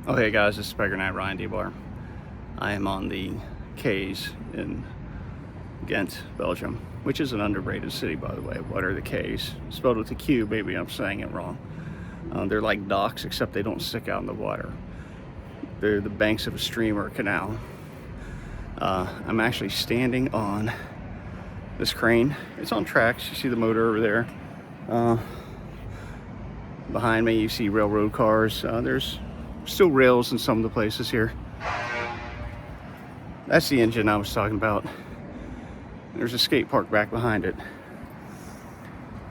Oh hey guys, this is Beggar Night Ryan D-Bar. I am on the Quays in Ghent, Belgium, which is an underrated city, by the way. What are the Quays? Spelled with a Q, maybe I'm saying it wrong. They're like docks, except they don't stick out in the water. They're the banks of a stream or a canal. I'm actually standing on this crane. It's on tracks. You see the motor over there. Behind me you see railroad cars. There's still rails in some of the places here. That's the engine I was talking about. There's a skate park back behind it.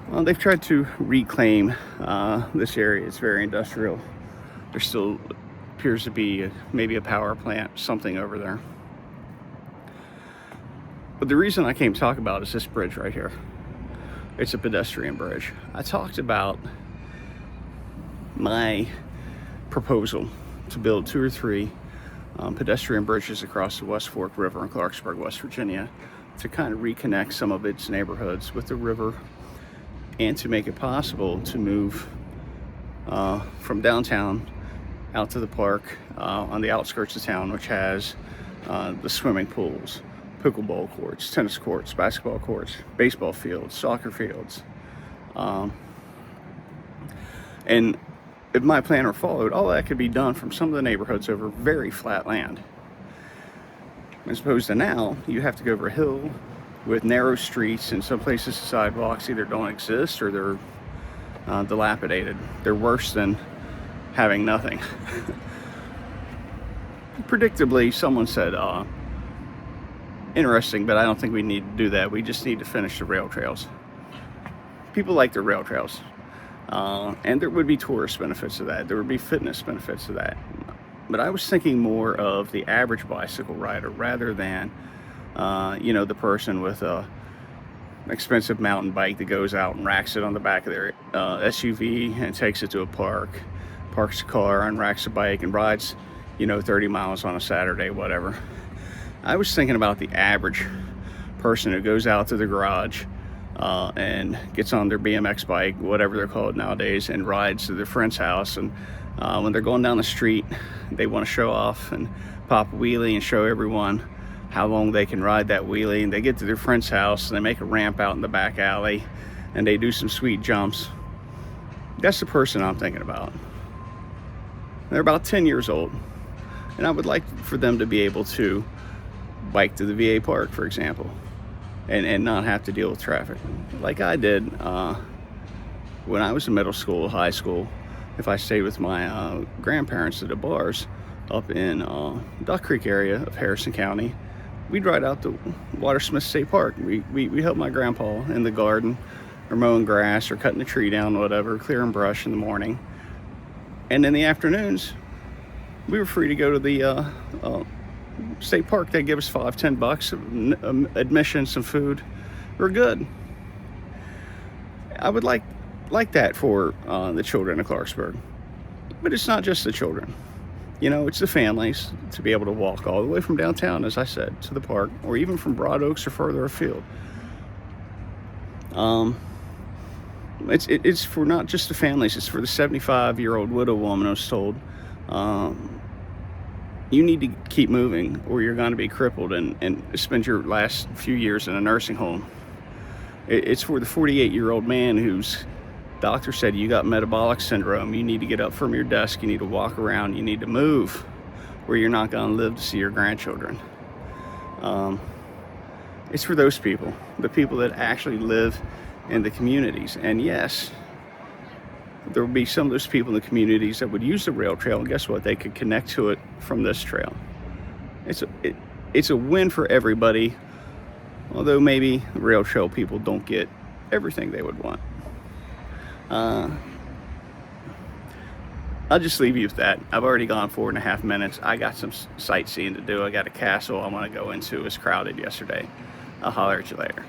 Well, they've tried to reclaim this area. It's very industrial. There still appears to be maybe a power plant, something over there. But the reason I came to talk about is this bridge right here. It's a pedestrian bridge. I talked about my proposal to build 2 or 3 pedestrian bridges across the West Fork River in Clarksburg, West Virginia, to kind of reconnect some of its neighborhoods with the river and to make it possible to move from downtown out to the park on the outskirts of town, which has the swimming pools, pickleball courts, tennis courts, basketball courts, baseball fields, soccer fields. And if my plan were followed, all that could be done from some of the neighborhoods over very flat land. As opposed to now, you have to go over a hill with narrow streets, and some places the sidewalks either don't exist or they're dilapidated. They're worse than having nothing. Predictably, someone said, interesting, but I don't think we need to do that. We just need to finish the rail trails. People like the rail trails. And there would be tourist benefits to that. There would be fitness benefits to that. But I was thinking more of the average bicycle rider rather than, the person with a expensive mountain bike that goes out and racks it on the back of their SUV and takes it to a park, parks the car and racks the bike and rides, 30 miles on a Saturday, whatever. I was thinking about the average person who goes out to the garage and gets on their BMX bike, whatever they're called nowadays, and rides to their friend's house. And when they're going down the street, they want to show off and pop a wheelie and show everyone how long they can ride that wheelie. And they get to their friend's house and they make a ramp out in the back alley and they do some sweet jumps. That's the person I'm thinking about. They're about 10 years old, and I would like for them to be able to bike to the VA park, for example, and not have to deal with traffic like I did when I was in middle school, high school. If I stayed with my grandparents at the bars up in Duck Creek area of Harrison County, we'd ride out to Watersmith State Park. We helped my grandpa in the garden, or mowing grass, or cutting the tree down, whatever, clearing brush in the morning. And in the afternoons, we were free to go to the state park. They give us $5-10 admission, some food. We're good. I would like that for the children of Clarksburg, but it's not just the children. It's the families to be able to walk all the way from downtown, as I said, to the park, or even from Broad Oaks or further afield. It's for not just the families. It's for the 75-year-old widow woman who's told, you need to keep moving or you're going to be crippled and spend your last few years in a nursing home. It's for the 48-year-old man whose doctor said, you got metabolic syndrome, you need to get up from your desk, you need to walk around, you need to move, or you're not going to live to see your grandchildren. It's for those people, the people that actually live in the communities. And yes, there will be some of those people in the communities that would use the rail trail, and guess what? They could connect to it from this trail. It's a win for everybody, although maybe the rail trail people don't get everything they would want. I'll just leave you with that. I've already gone 4.5 minutes. I got some sightseeing to do. I got a castle I want to go into. It was crowded yesterday. I'll holler at you later.